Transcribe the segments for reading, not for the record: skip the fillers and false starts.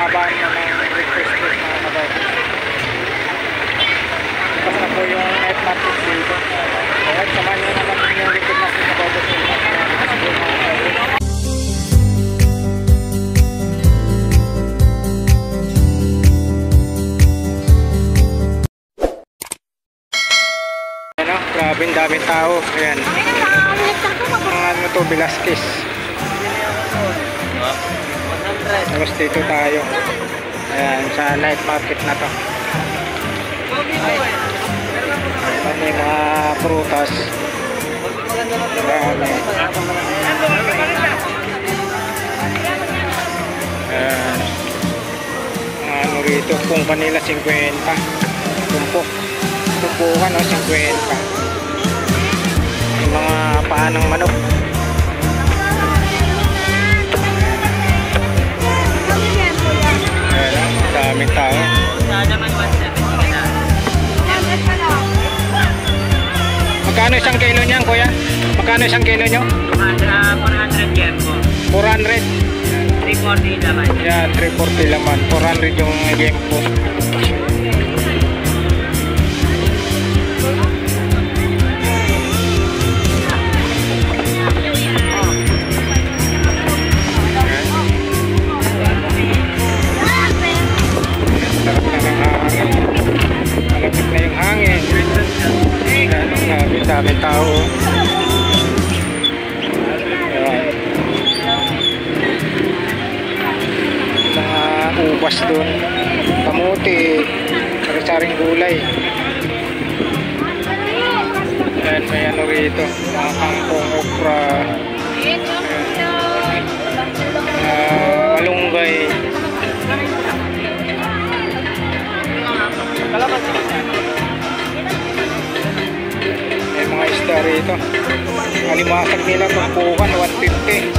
haba na ng request ko mga kabago. Tapos na po yung night market dito. Alright, samahan nyo naman yung likod natin kabago. Ano, grabe daming tao. Ayan. Ano to, Velasquez. Tapos dito tayo. Ayan, sa night market na to. Ayan, may mga prutas. Ayan. Ayan. Ano rito, kung kanila 50. Tumpok. Tumpukan o 50. May mga paa ng manok. Daming tao. Magkano isang kilo niyan, kuya? Magkano isang kilo nyo? 400 yen po. 400? 340 laman. Yeah, 340 laman. 400 yung yen po. Malapit na yung hangin. Daming tao. Mga ubas doon, kamuti, sari-saring gulay. Ayan, may ano rito, mga kangkong, okra, malunggay. May mga isda rito. Alimasag nila tumpukan 150.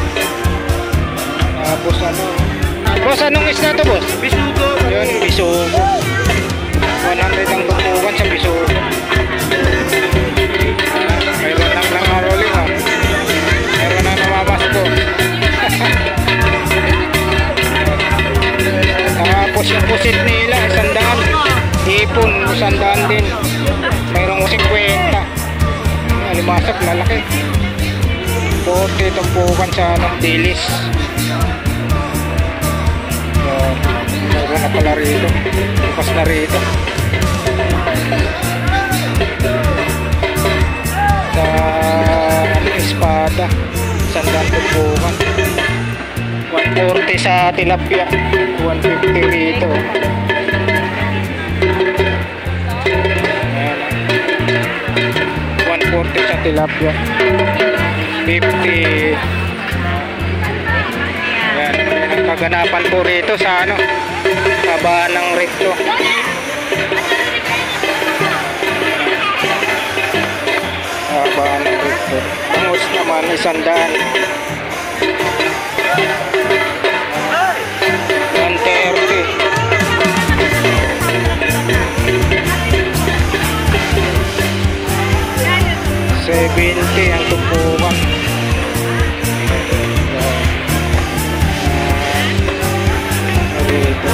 Tapos ano, boss, anong isda to, boss? Bisugo. Yun, bisugo. 100 ang tumpukan sa bisugo. Mayroon lang rolling, ha. Mayroon na namamasgo. Tapos yung pusit nila 100. Ipon 100 din. Mayroong 50. Alimasag, lalaki. 40 tumpukan sa anong dilis. Mayroon na pala rito. Bukas na rito. Sa espada 100 tumpukan. 140 sa tilapia. 150 rito. Ayan. 140 sa tilapia. 50. Ayan. Ang kaganapan po rito sa ano, kabaan ng recto. Kabaan ng recto. Bangus naman 100. 70 ang tumpukan. Dito.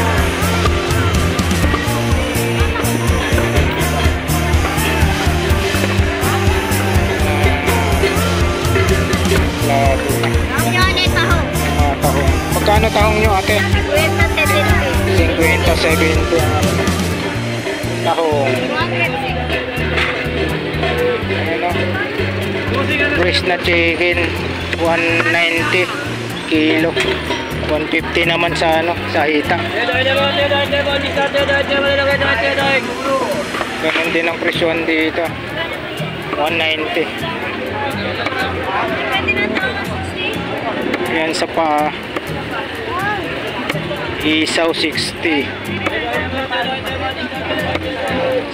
Tahong. Magkano tahong nyo, ate? 50, 70. Tahong. Breast na chicken 190 kilo, 150 naman sa ano, sa hita. Ganun din ang presyon dito, 190. Yan sa pa isaw 60.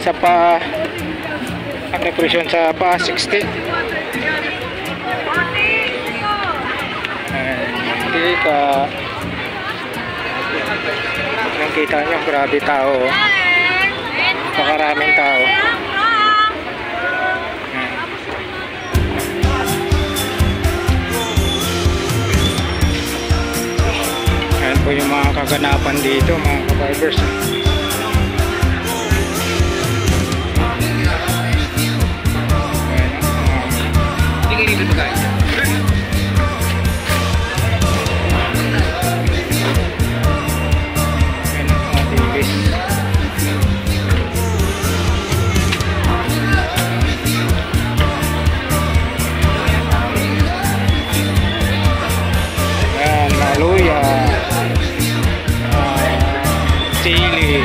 Sa pa ano presyon sa pa 60. Tika. Ang kita nyo, grabe tao. Pakaraming tao. Ayan po po yung mga kaganapan dito mga kabarbers. Luya, sili,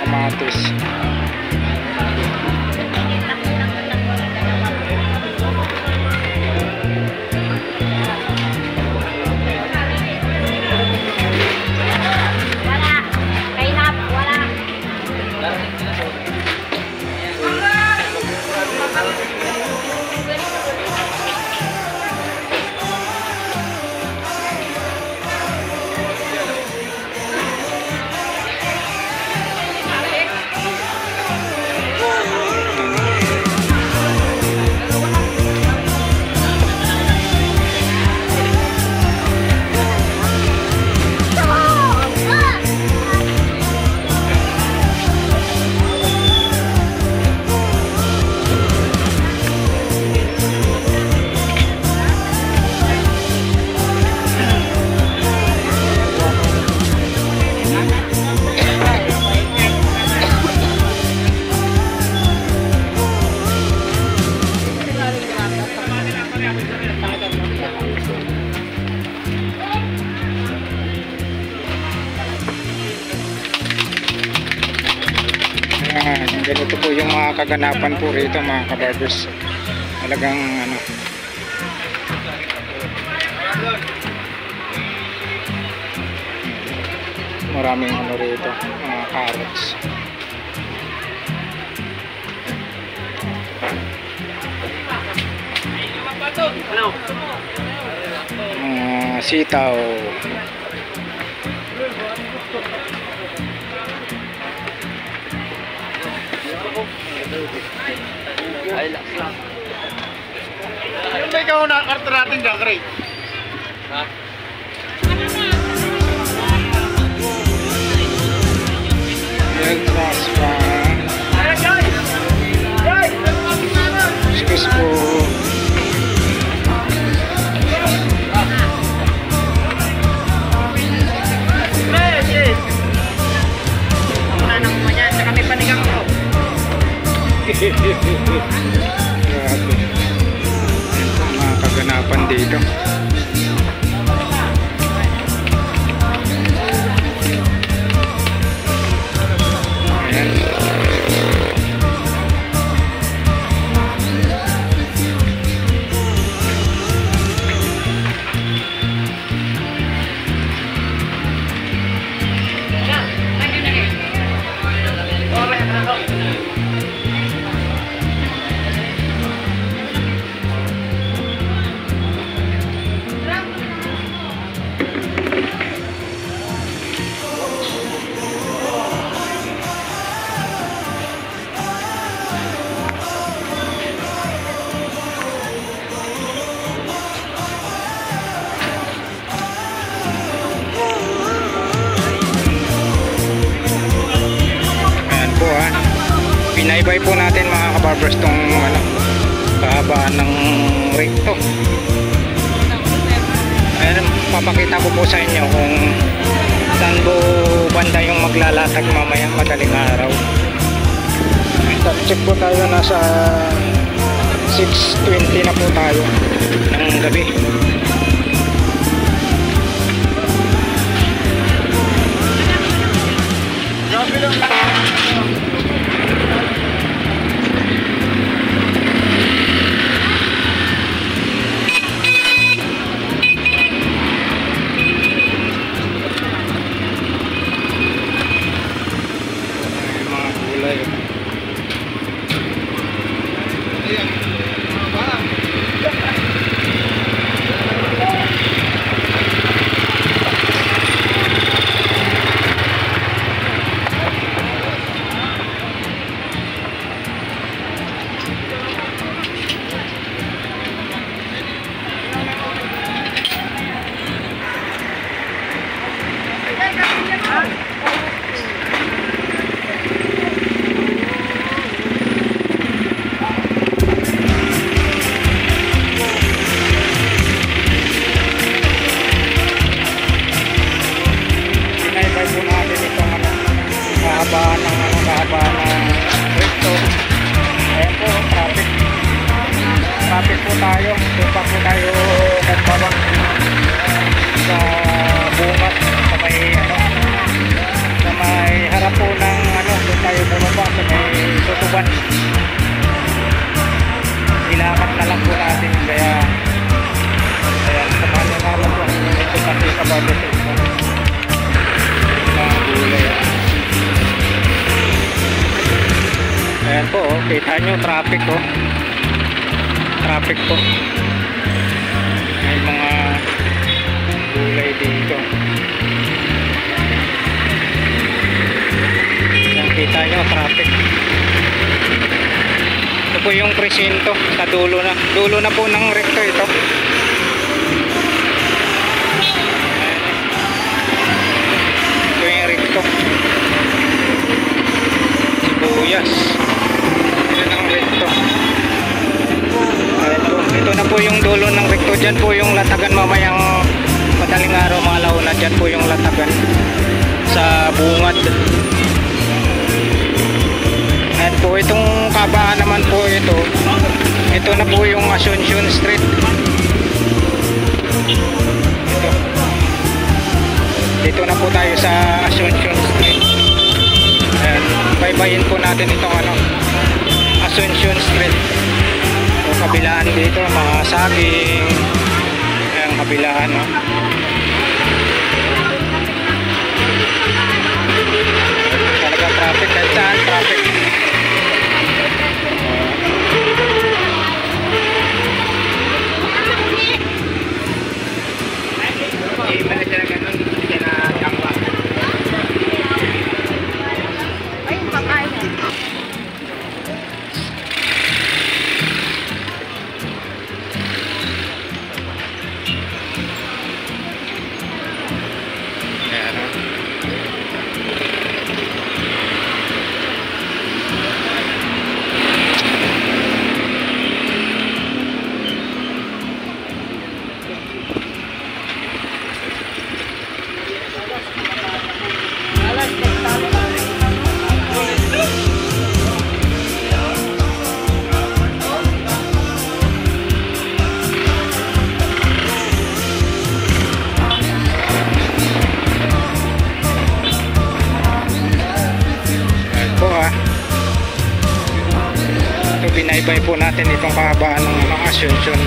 kamatis. Wala. Kainap, wala. Ganito po yung mga kaganapan po rito mga kabarbers. Talagang ano, maraming ano rito, mga carrots. Sitaw. Yung may ikaw na karto natin dyan, Craig. Ha? Excuse po. Grabe. Mga kaganapan dito. Ayan. Pinaybay po natin mga kabarbers tong ano, kahabaan ng recto. Ayan, papakita ko po sa inyo kung saan po banda yung maglalatag mamaya madaling araw. Check po tayo, nasa 6:20 na po tayo ng gabi. Grabe lang. tayo. Tupak po tayo kagbaba sa bungat sa may ano, sa may harap po ng ano, doon tayo bumaba sa may tutuban. Ilakad na lang po natin, kaya samahan nyo naman po. Ito kasi kababa sa ito mga gulay. Ayan po, oh, kita nyo traffic, oh. Traffic po. May mga gulay dito. Ayan, kita nyo traffic. Ito po yung presinto sa dulo na po ng recto ito. Ito yung recto. Sibuyas. Ito na po yung dulo ng recto. Dyan po yung latagan mamayang madaling araw mga launa. Dyan po yung latagan sa bungad. At po itong kabaan naman po ito. Ito na po yung Asuncion Street. Ito. Dito na po tayo sa Asuncion Street. Ayan, baybayin po natin itong ano, Asuncion Street. O kabilaan dito, mga saging. Ayan, kabilaan, no? Talaga traffic, kahit saan traffic. Binaybay po natin itong kahabaan ng mga Asuncion.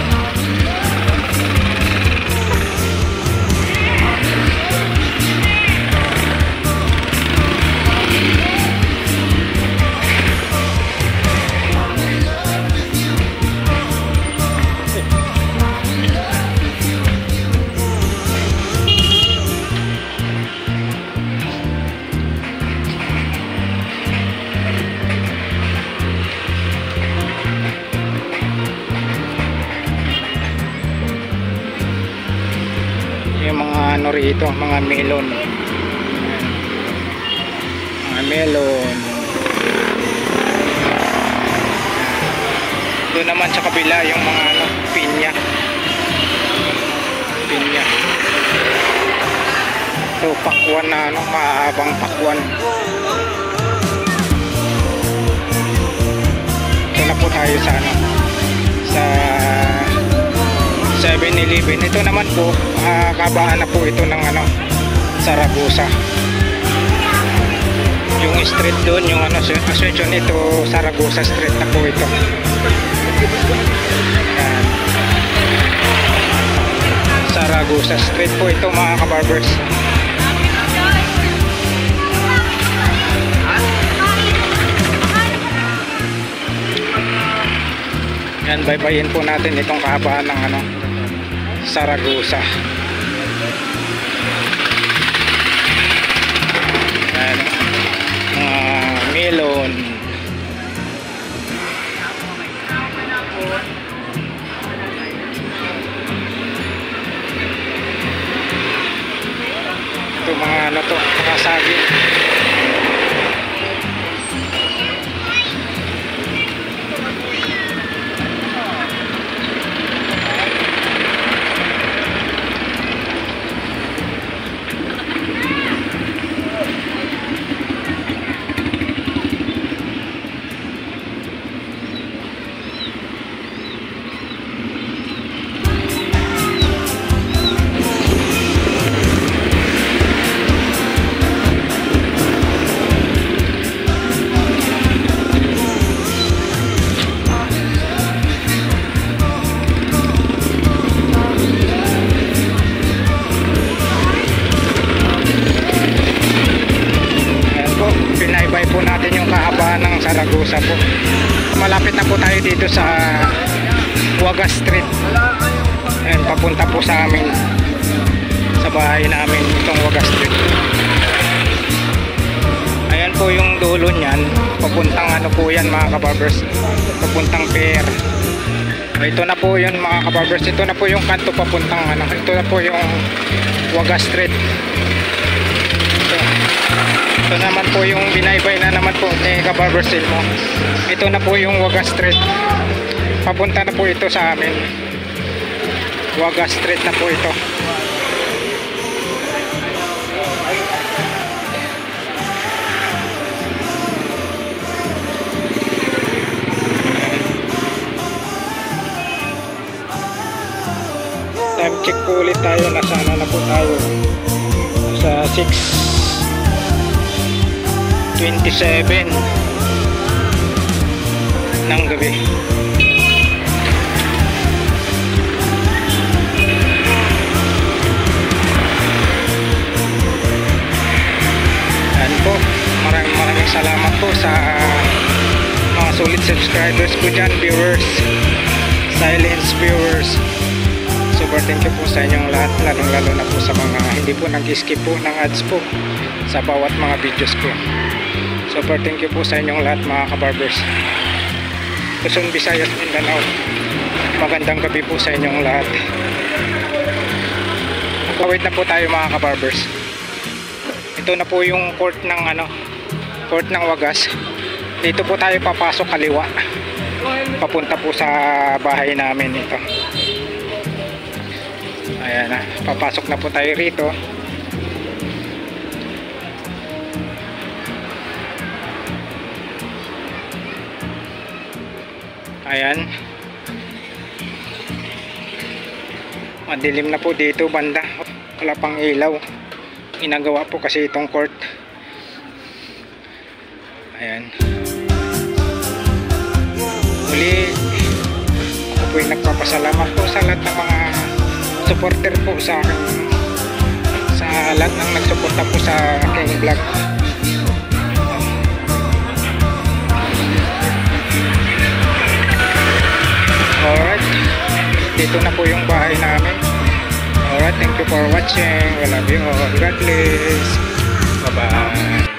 Yung mga ano rito, mga melon. Mga melon. Doon naman sa kabila yung mga ano, pinya. Pinya. Ito pakwan na ano, mahabang pakwan. Ito na po tayo sa ano, sa 7-Eleven. Ito naman po, kabaan na po ito ng ano, Zaragoza. Yung street doon, yung ano, Asuncion, ito Zaragoza Street na po ito. Ayan. Zaragoza Street po ito mga kabarbers. Yan, baybayin po natin itong kahabaan ng ano, Zaragoza. Ayan, mga melon. Ito mga ano to, mga saging. dito sa Wagas Street. Ayan, papunta po sa amin, sa bahay namin, itong Wagas Street. Ayan po yung dulo niyan, papuntang ano po yan mga kabarbers, papuntang pier. Ito na po yun mga kabarbers, ito na po yung kanto papuntang ano, ito na po yung Wagas Street. Ito naman po yung binaybay na naman po ni Kabarbers Ilmo. Ito na po yung Wagas Street, papunta na po ito sa amin. Wagas Street na po ito. Time check po ulit tayo, nasana na po tayo sa 6:27 ng gabi. Yan po, maraming salamat po sa mga solid subscribers ko dyan, viewers, silence viewers. Super thank you po sa inyong lahat, lalong-lalo na po sa mga hindi po nag-skip po ng ads po sa bawat mga videos ko. Super thank you po sa inyong lahat mga kabarbers. Luzon, Visayas, Mindanao, magandang gabi po sa inyong lahat. Kawit na po tayo mga kabarbers. Ito na po yung court ng ano, court ng Wagas. Dito po tayo papasok kaliwa, papunta po sa bahay namin ito. Ayan na, papasok na po tayo rito. Ayan, madilim na po dito banda, wala pang ilaw. Inagawa po kasi itong court. Ayan, muli ako po yung nagpapasalamat po sa lahat ng mga supporter po sa akin, sa lahat ng nagsuporta po sa aking vlog. Alright, dito na po yung bahay namin. Alright, thank you for watching. We love you all. God bless. Bye bye.